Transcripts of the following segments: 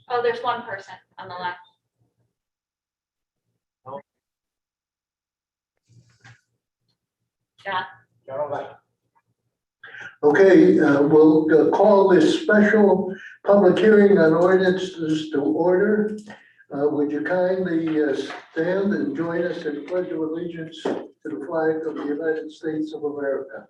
Oh, there's one person on the left. John? Okay, we'll call this special public hearing on ordinances to order. Would you kindly stand and join us in pledge of allegiance to the flag of the United States of America?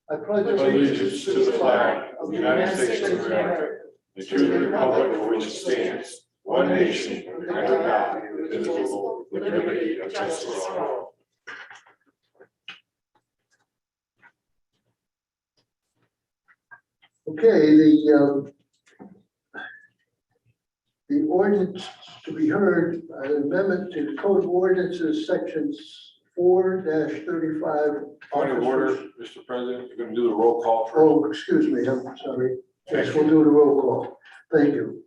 I pledge Allegiance to the flag of the United States of America, and to the republic for which it stands, one nation, under God, indivisible, with liberty and justice for all. Okay, the ordinance to be heard, an amendment to the Code of Ordinances, sections 4-35. Point of order, Mr. President, you're going to do the roll call first. Oh, excuse me, I'm sorry. Yes, we'll do the roll call. Thank you.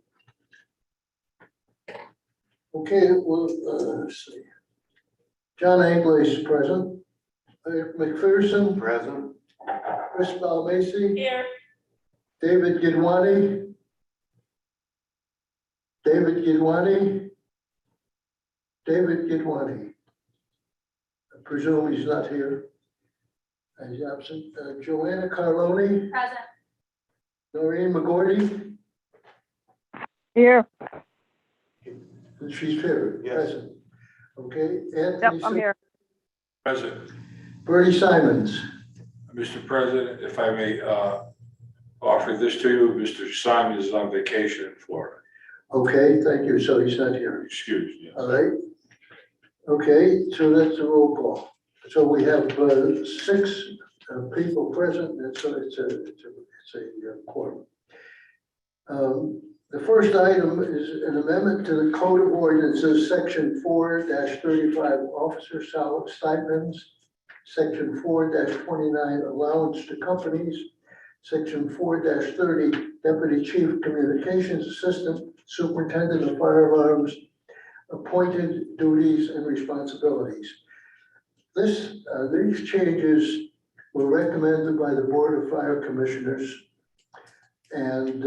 Okay, well, let's see. John Anglais is present. McPherson. Present. Chris Balmacy. Here. David Gidwani. David Gidwani. David Gidwani. I presume he's not here. He's absent. Joanna Carloni. Present. Noreen McGordy. Here. She's here. Yes. Present. Okay. Yep, Anthony. I'm here. President. Bertie Simons. Mr. President, if I may offer this to you, Mr. Simon is on vacation in Florida. Okay, thank you. So he's not here. Excuse me. All right. Okay, so that's a roll call. So we have 6 people present, and so it's a quorum. The first item is an amendment to the Code of Ordinances, section 4-35, officer stipends, section 4-29, allowance to companies, section 4-30, deputy chief communications assistant, superintendent of fire alarms, appointed duties and responsibilities. These changes were recommended by the Board of Fire Commissioners and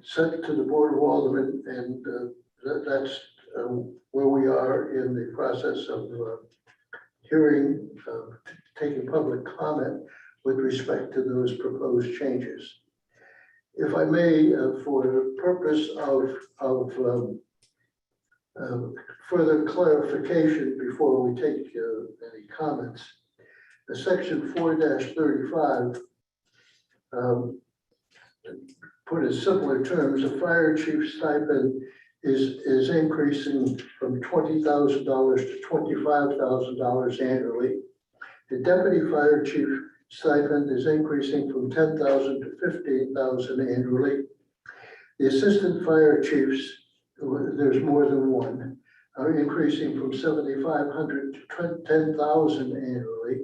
sent to the Board of Aldermen, and that's where we are in the process of hearing, taking public comment with respect to those proposed changes. If I may, for the purpose of further clarification before we take any comments, the section 4-35, put in simpler terms, a fire chief stipend is increasing from $20,000 to $25,000 annually. The deputy fire chief stipend is increasing from $10,000 to $15,000 annually. The assistant fire chiefs, there's more than one, are increasing from $7,500 to $10,000 annually.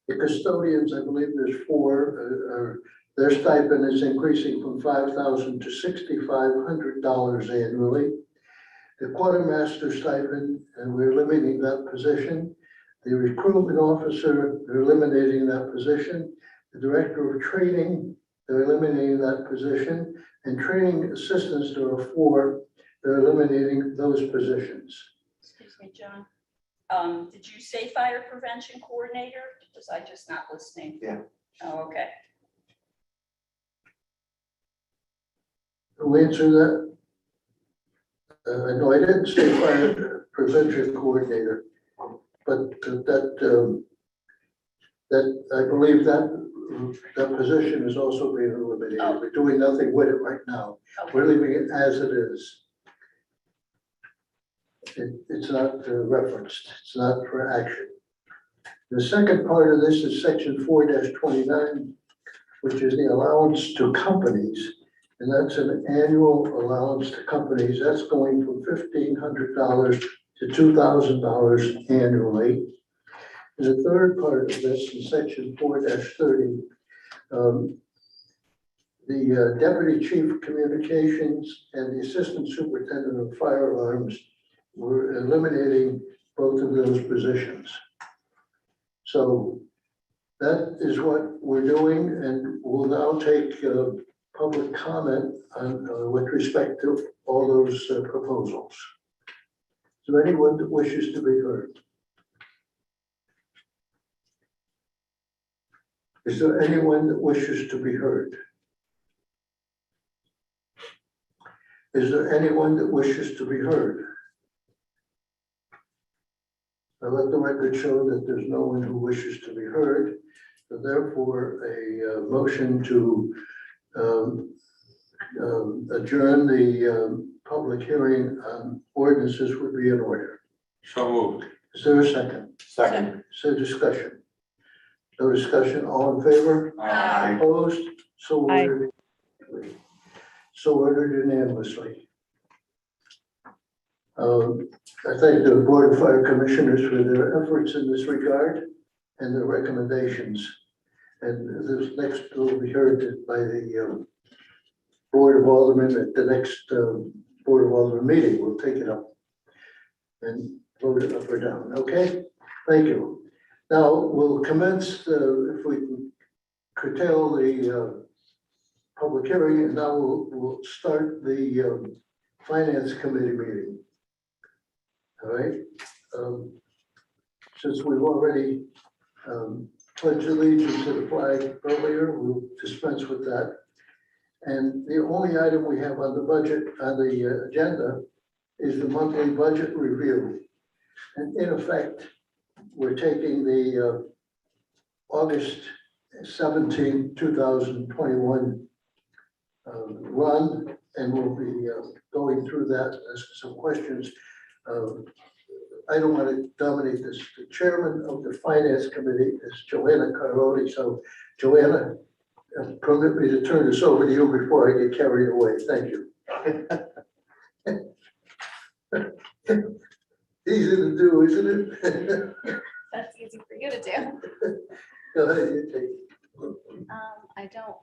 The custodians, I believe there's 4, their stipend is increasing from $5,000 to $6,500 annually. The quartermaster stipend, and we're limiting that position. The recruitment officer, they're eliminating that position. The director of training, they're eliminating that position. And training assistants, there are 4, they're eliminating those positions. Excuse me, John. Did you say fire prevention coordinator? Was I just not listening? Yeah. Oh, okay. Who answered that? No, I didn't say fire prevention coordinator, but that I believe that position is also being eliminated. Oh. We're doing nothing with it right now. Okay. We're leaving it as it is. It's not referenced. It's not for action. The second part of this is section 4-29, which is the allowance to companies. And that's an annual allowance to companies. That's going from $1,500 to $2,000 annually. And the third part of this is section 4-30. The deputy chief communications and the assistant superintendent of fire alarms were eliminating both of those positions. So that is what we're doing, and we'll now take public comment on, with respect to all those proposals. Is there anyone that wishes to be heard? Is there anyone that wishes to be heard? Is there anyone that wishes to be heard? I let the record show that there's no one who wishes to be heard. So therefore, a motion to adjourn the public hearing on ordinances would be in order. So moved. Is there a second? Second. Is there discussion? No discussion, all in favor? Aye. Opposed? So Aye. ordered. So ordered unanimously. I thank the Board of Fire Commissioners for their efforts in this regard and their recommendations. And this next will be heard by the Board of Aldermen at the next Board of Aldermen meeting. We'll take it up and vote it up or down. Okay, thank you. Now we'll commence, if we can curtail the public hearing, and now we'll start the Finance Committee meeting. All right. Since we've already pledged allegiance to the flag earlier, we'll dispense with that. And the only item we have on the budget, on the agenda, is the monthly budget review. And in effect, we're taking the August 17, 2021 run, and we'll be going through that as some questions. I don't want to dominate this. The chairman of the Finance Committee is Joanna Carloni. So Joanna, permit me to turn this over to you before I get carried away. Thank you. Easy to do, isn't it? That's easy for you to do. Go ahead, you take it. I don't.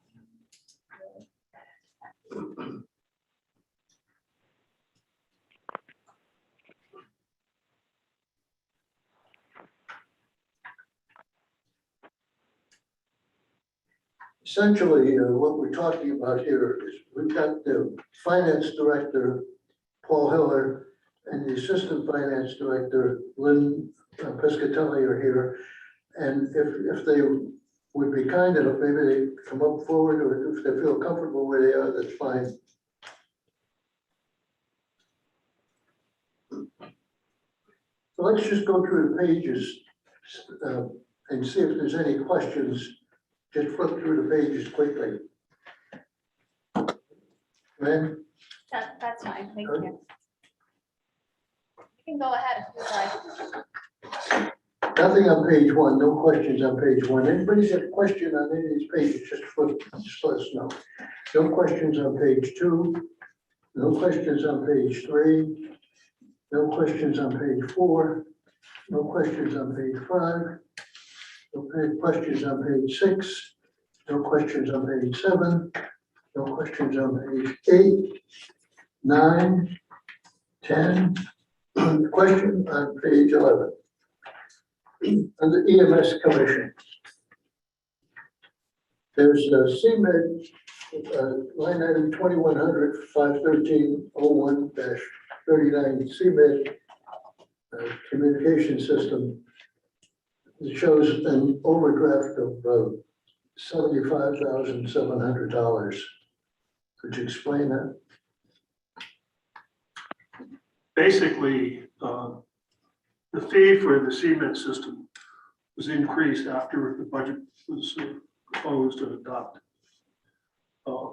Essentially, what we're talking about here is we've got the finance director, Paul Hiller, and the assistant finance director, Lynn Pescatelli, are here. And if they would be kind enough, maybe they come up forward, or if they feel comfortable where they are, that's fine. So let's just go through the pages and see if there's any questions. Just flip through the pages quickly. Man, That's fine, thank you. You can go ahead if you'd like. nothing on page one, no questions on page one. Anybody's got a question on any of these pages, just let us know. No questions on page two, no questions on page three, no questions on page four, no questions on page five, no questions on page six, no questions on page seven, no questions on page 8, 9, 10, question on page 11. Under EMS Commission, there's a CMed, line item 2100, 513-01-39 CMed communication system. It shows an overdraft of $75,700. Could you explain that? Basically, the fee for the CMed system was increased after the budget was proposed and adopted.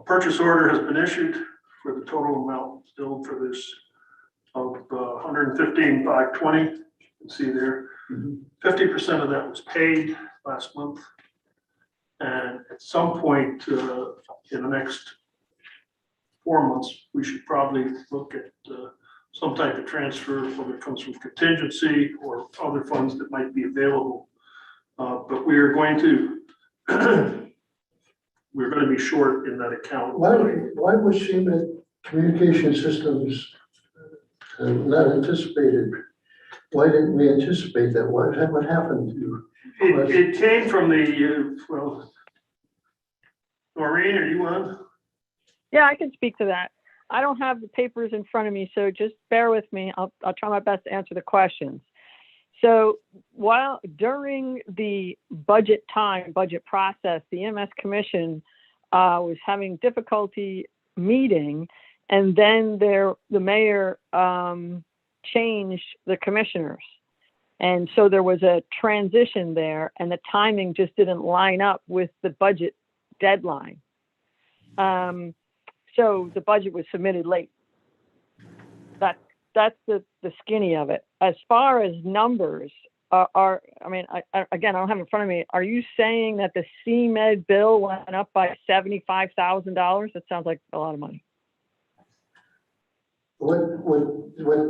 Purchase order has been issued for the total amount billed for this of $115,520. You can see there. 50% of that was paid last month. And at some point in the next 4 months, we should probably look at some type of transfer, whether it comes from contingency or other funds that might be available. But we are going to, we're going to be short in that account. Why was CMed communication systems not anticipated Why didn't we anticipate that? What happened to? It came from the, well, Maureen, are you on? Yeah, I can speak to that. I don't have the papers in front of me, so just bear with me. I'll try my best to answer the questions. So during the budget process, the EMS Commission was having difficulty meeting, and then the mayor changed the commissioners. And so there was a transition there, and the timing just didn't line up with the budget deadline. So the budget was submitted late. That's the skinny of it. As far as numbers again, I don't have it in front of me. Are you saying that the CMed bill went up by $75,000? That sounds like a lot of money. What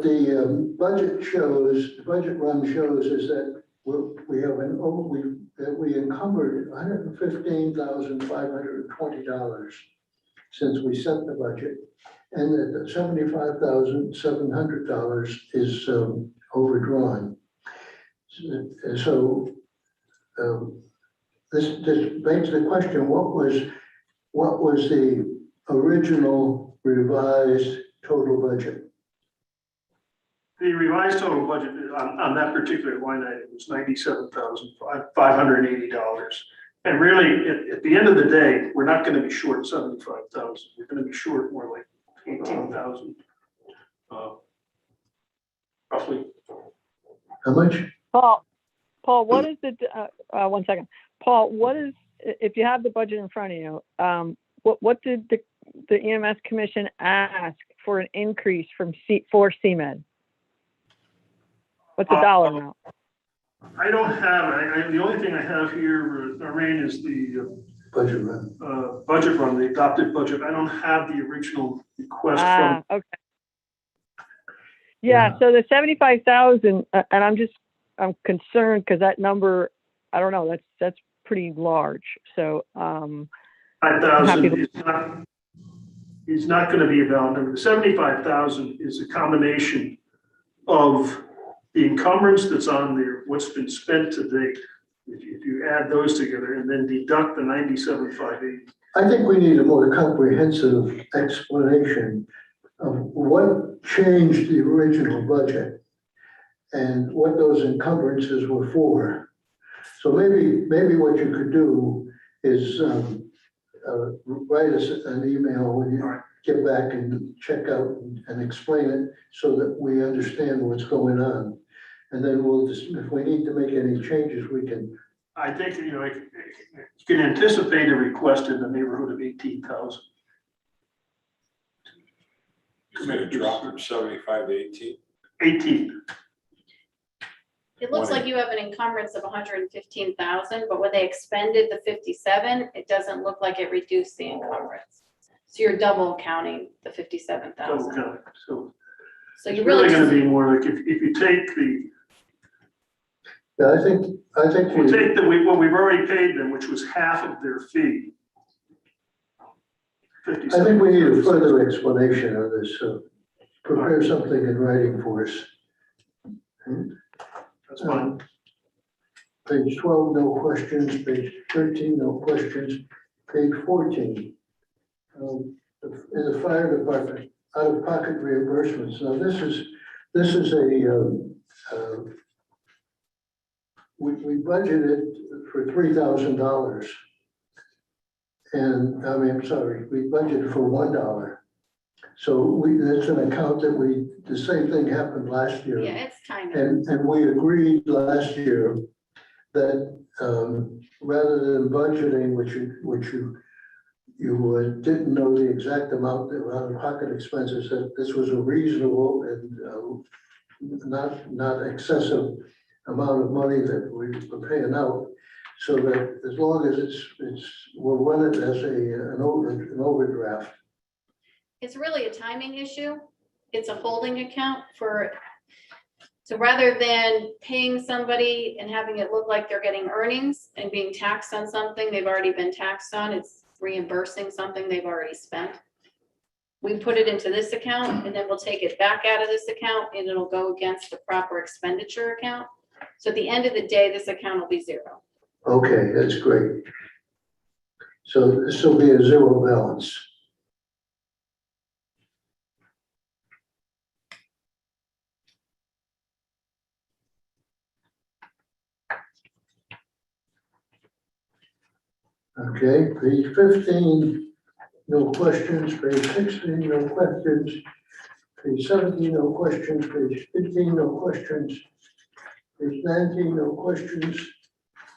the budget shows, the budget run shows is that we encumbered $115,520 since we set the budget, and that $75,700 is overdrawn. So this begs the question: what was the original revised total budget? The revised total budget on that particular line item was $97,580. And really, at the end of the day, we're not going to be short 75,000. We're going to be short more like 18,000, roughly. How much? Paul, what is the, one second. Paul, what is, if you have the budget in front of you, what did the EMS Commission ask for an increase for CMed? What's the dollar amount? I don't have, the only thing I have here, Noreen, is the Budget run. Budget run, the adopted budget. I don't have the original request from. Okay. Yeah, so the 75,000, and I'm concerned because that number, I don't know, that's pretty large. So 5,000 is not going to be a valid number. The 75,000 is a combination of the encumbrance that's on there, what's been spent to date. If you add those together and then deduct the 97,580. I think we need a more comprehensive explanation of what changed the original budget and what those encumbrances were for. So maybe what you could do is write us an email when you get back and check out and explain it so that we understand what's going on. And then we'll just, if we need to make any changes, we can. I think, you can anticipate a request in the neighborhood of 18,000. It's gonna drop from 75 to 18. 18. It looks like you have an encumbrance of 115,000, but when they expended the 57, it doesn't look like it reduced the encumbrance. So you're double counting the 57,000. Okay, so So it's you really really going to just, be more like if you take Yeah, I think if you take what we've already paid them, which was half of their fee. I think we need a further explanation of this. Prepare something in writing for us. That's fine. Page 12, no questions. Page 13, no questions. Page 14. In the fire department, out-of-pocket reimbursements. Now, this is a we budgeted for $3,000. And I'm sorry, we budgeted for $1. So that's an account that the same thing happened last year. yeah, it's timing. And we agreed last year that rather than budgeting, which you didn't know the exact amount of out-of-pocket expenses, that this was a reasonable and not excessive amount of money that we were paying out, so that as long as we'll run it as an overdraft. It's really a timing issue. It's a holding account so rather than paying somebody and having it look like they're getting earnings and being taxed on something they've already been taxed on, it's reimbursing something they've already spent. we put it into this account and then we'll take it back out of this account and it'll go against the proper expenditure account. So at the end of the day, this account will be zero. Okay, that's great. So this will be a zero balance. Okay, page 15, no questions. Page 16, no questions. Page 17, no questions. Page 18, no questions. Page 19, no questions.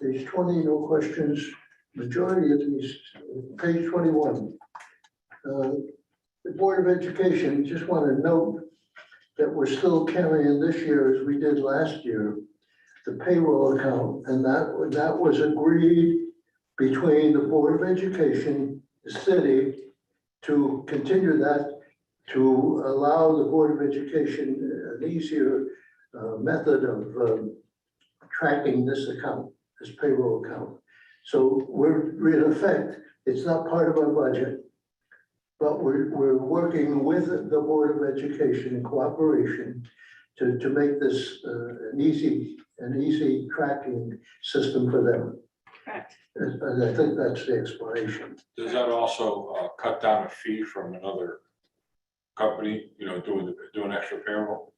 Page 20, no questions. Majority of these, page 21. The Board of Education, just want to note that we're still carrying this year, as we did last year, the payroll account, and that was agreed between the Board of Education, the city, to continue that, to allow the Board of Education an easier method of tracking this account, this payroll account. So we're in effect, it's not part of our budget, but we're working with the Board of Education in cooperation to make this an easy tracking system for them. Correct. And I think that's the explanation. Does that also cut down a fee from another company, you know, doing extra payroll?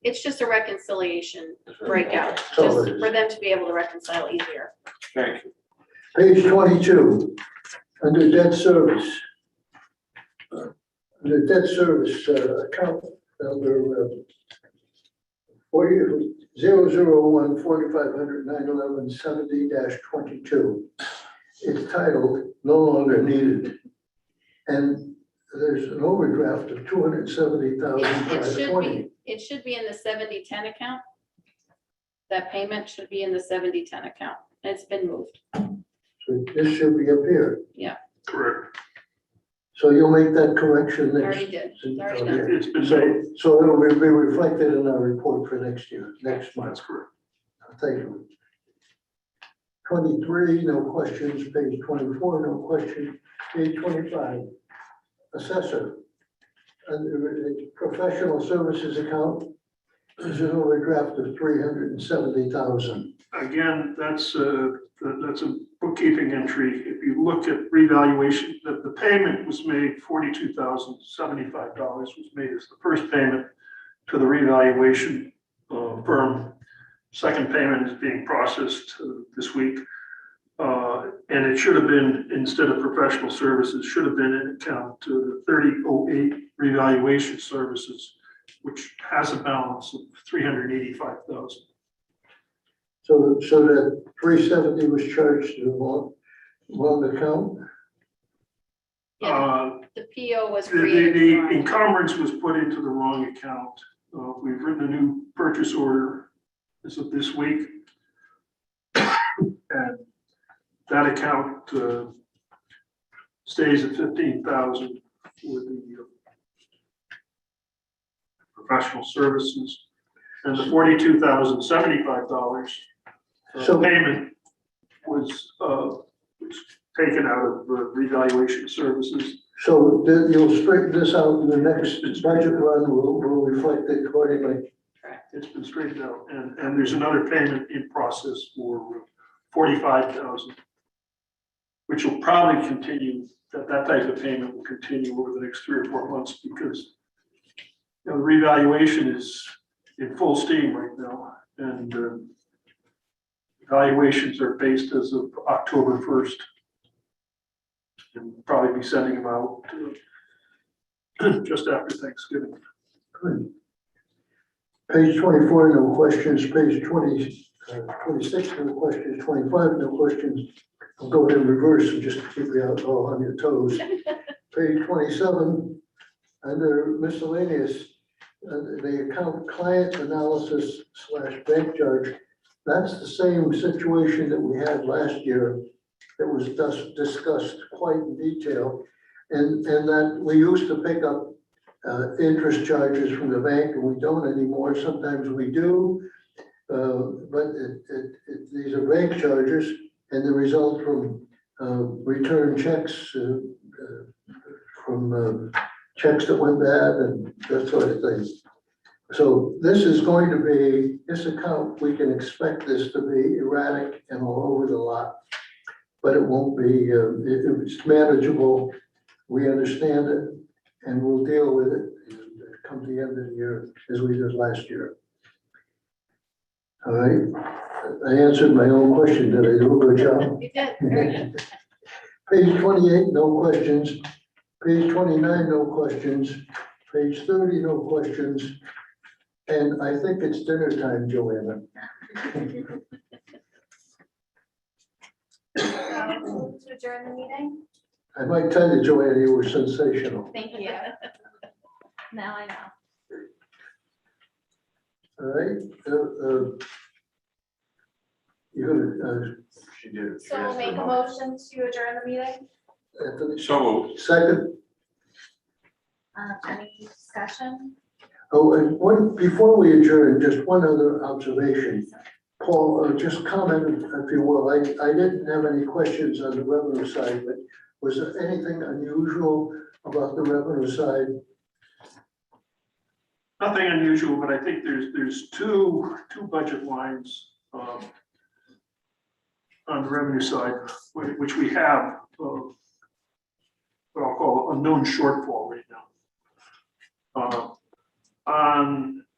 It's just a reconciliation That's right. breakout, Okay. So just it is. for them to be able to reconcile easier. Thank you. Page 22, under debt service. Under debt service account number 001 4500 911 70-22. It's titled "No Longer Needed," and there's an overdraft of $270,520. It should be in the 7010 account. That payment should be in the 7010 account. It's been moved. So this should be up here. Correct. So you'll make that correction next. Already did. It's already done. It's been made. So it'll be reflected in our report for next year, next month. That's correct. Thank you. 23, no questions. Page 24, no questions. Page 25, assessor. Under the professional services account, there's an overdraft of $370,000. Again, that's a bookkeeping entry. If you look at revaluation, the payment was made, $42,075 was made as the first payment to the revaluation firm. Second payment is being processed this week. And it should have been, instead of professional services, should have been in account 3008 revaluation services, which has a balance of $385,000. So that 370 was charged to the wrong account? Yeah, the PO was The created. wrong. encumbrance was put into the wrong account. We've written a new purchase order as of this week. And that account stays at 15,000 for the professional services. And the $42,075 So- payment was taken out of revaluation services. So you'll straighten this out in the next budget run, we'll reflect it accordingly. It's been straightened out, and there's another payment in process for 45,000, which will probably continue, that type of payment will continue over the next 3 or 4 months, because the revaluation is in full steam right now, and evaluations are based as of October 1st. And we'll probably be sending them out just after Thanksgiving. Good. Page 24, no questions. Page 26, no questions. 25, no questions. I'll go in reverse and just keep you all on your toes. Page 27, under miscellaneous, the account client analysis / bank charge. That's the same situation that we had last year that was discussed quite in detail. And that we used to pick up interest charges from the bank, and we don't anymore. Sometimes we do, but these are bank charges, and the result from return checks from checks that went bad and that sort of thing. So this is going to be, this account, we can expect this to be erratic and all over the lot. But it won't be, it's manageable. We understand it and we'll deal with it come the end of the year as we did last year. All right, I answered my own question. Did I do a good job? You did, very good. Page 28, no questions. Page 29, no questions. Page 30, no questions. And I think it's dinner time, Joanna. To adjourn the meeting? I might tell you, Joanna, you were sensational. Thank you. Now I know. All right. You're gonna, She did. So we'll make a motion to adjourn the meeting? Anthony, So moved. second. Any discussion? Oh, and one, before we adjourn, just one other observation. Paul, just comment, if you will. I didn't have any questions on the revenue side, but was there anything unusual about the revenue side? Nothing unusual, but I think there's two budget lines on the revenue side, which we have what I'll call a known shortfall right now.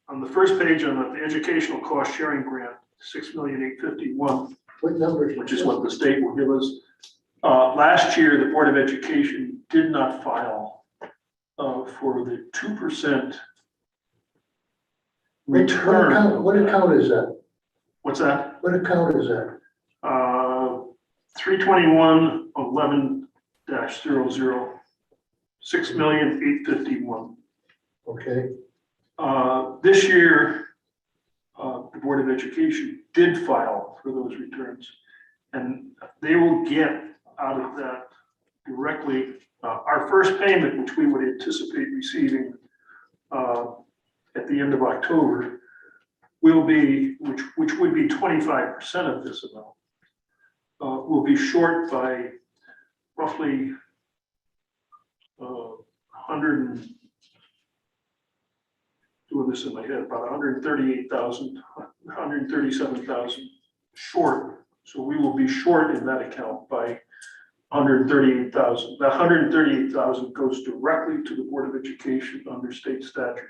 On the first page on the educational cost sharing grant, 6,851,000, What numbers? which is what the state will give us. Last year, the Board of Education did not file for the 2% return. What account is that? What's that? What account is that? 321-11-00, 6,851,000. Okay, This year, the Board of Education did file for those returns, and they will get out of that directly our first payment, which we would anticipate receiving at the end of October, will be, which would be 25% of this amount, will be short by roughly 100. Doing this in my head, about 138,000, 137,000 short. So we will be short in that account by 138,000. The 138,000 goes directly to the Board of Education under state statute.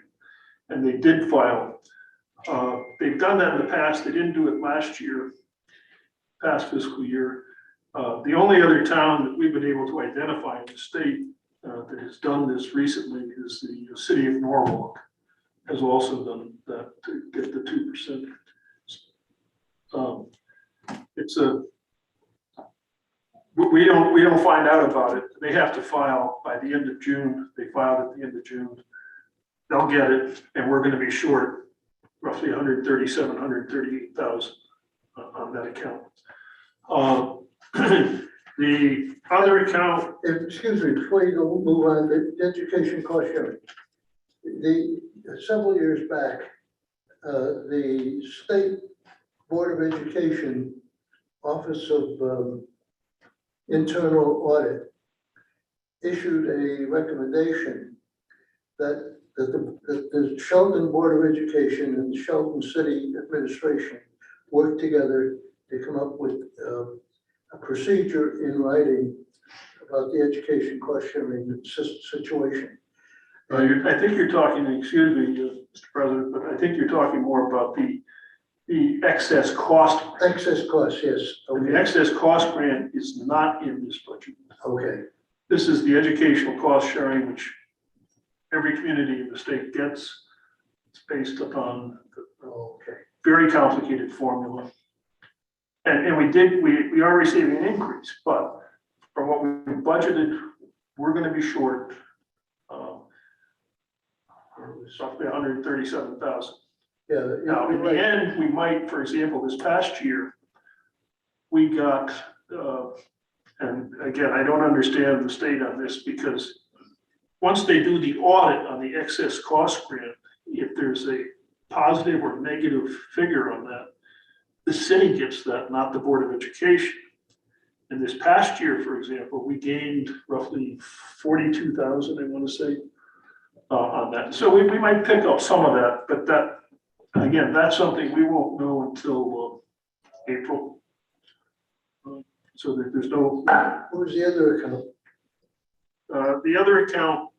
And they did file. They've done that in the past. They didn't do it last year, past fiscal year. The only other town that we've been able to identify in the state that has done this recently is the city of Norwalk. Has also done that to get the 2%. It's we don't find out about it. They have to file by the end of June. They filed at the end of June. They'll get it, and we're going to be short roughly 137, 138,000 on that account. The other account. excuse me, before you go move on, the education cost sharing. Several years back, the State Board of Education Office of Internal Audit issued a recommendation that the Shelton Board of Education and the Shelton City Administration work together to come up with a procedure in writing about the education cost sharing situation. I think you're talking, excuse me, Mr. President, but I think you're talking more about the excess cost. Excess costs, yes. And the Okay. excess cost grant is not in this budget. Okay. This is the educational cost sharing, which every community in the state gets. It's based upon a Okay. very complicated formula. And we are receiving an increase, but from what we budgeted, we're going to be short roughly 137,000. Yeah. Now, in the end, we might, for example, this past year, we got, and again, I don't understand the state on this because once they do the audit on the excess cost grant, if there's a positive or negative figure on that, the city gets that, not the Board of Education. And this past year, for example, we gained roughly 42,000, I want to say, on that. So we might pick up some of that, but that, again, that's something we won't know until April. So there's no, What was the other account? the other account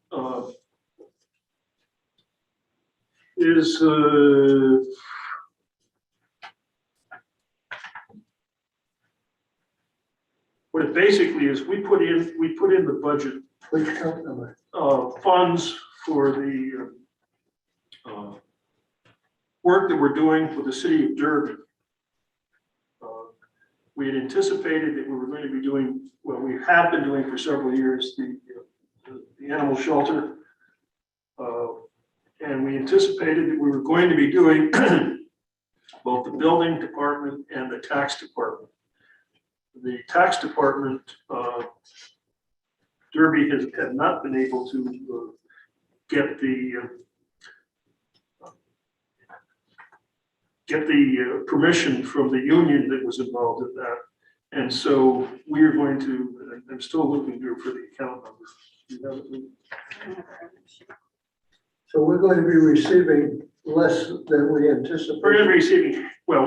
is what it basically is, we put in the budget Which account number? funds for the work that we're doing for the city of Derby. We had anticipated that we were going to be doing, well, we have been doing for several years, the animal shelter. And we anticipated that we were going to be doing both the building department and the tax department. The tax department, Derby had not been able to get the permission from the union that was involved in that. And so we are going to, I'm still looking here for the account number. You have it? So we're going to be receiving less than we We're going to anticipated. be receiving, well,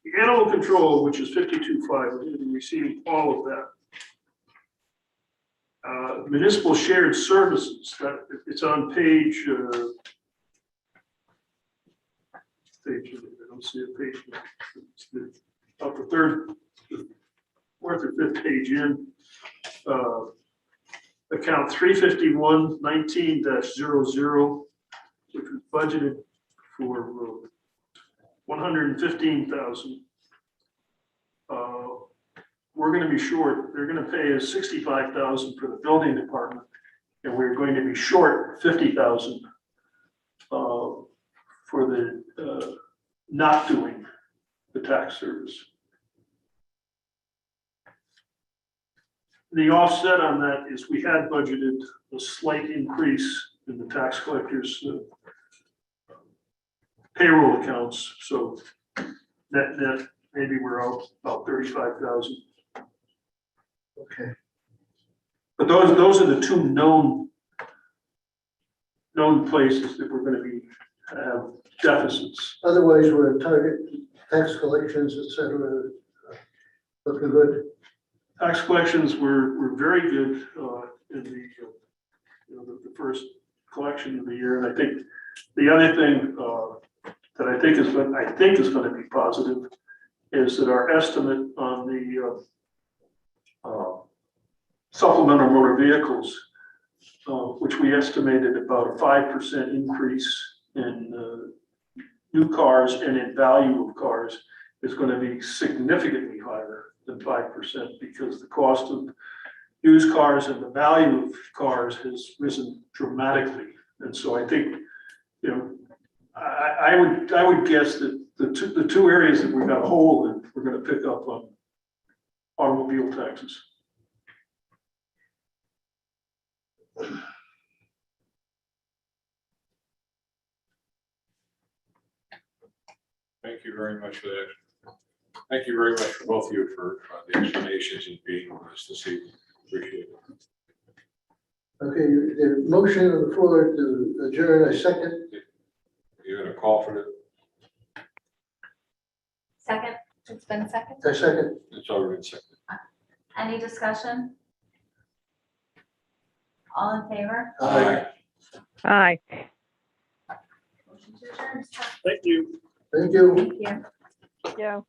the animal control, which is 52.5, we're going to be receiving all of that. Municipal shared services, that it's on page, I don't see a page. It's about the third, fourth or fifth page in. Account 351-19-00, which was budgeted for 115,000. We're going to be short. They're going to pay us 65,000 for the building department, and we're going to be short 50,000 for the not doing the tax service. The offset on that is we had budgeted a slight increase in the tax collectors' payroll accounts, so net maybe we're out about 35,000. Okay. But those are the two known places that we're going to be have deficits. Otherwise, we're target tax collections, et cetera, looking good. Tax collections were very good in the first collection of the year, and I think the other thing that I think is going to be positive is that our estimate on the supplemental motor vehicles, which we estimated about a 5% increase in new cars and in value of cars, is going to be significantly higher than 5% because the cost of used cars and the value of cars has risen dramatically. And so I think, I would guess that the two areas that we've got a hole in, we're going to pick up on automobile taxes. Thank you very much for that. Thank you very much for both of you for the explanations and being with us this evening. Appreciate it. Okay, the motion on the floor to adjourn, I second. You're going to call for it? Second, it's been second. I second. It's already been seconded. Any discussion? All in favor? Aye. Aye. Motion to adjourn. Thank you. Thank you. Thank you. Yeah.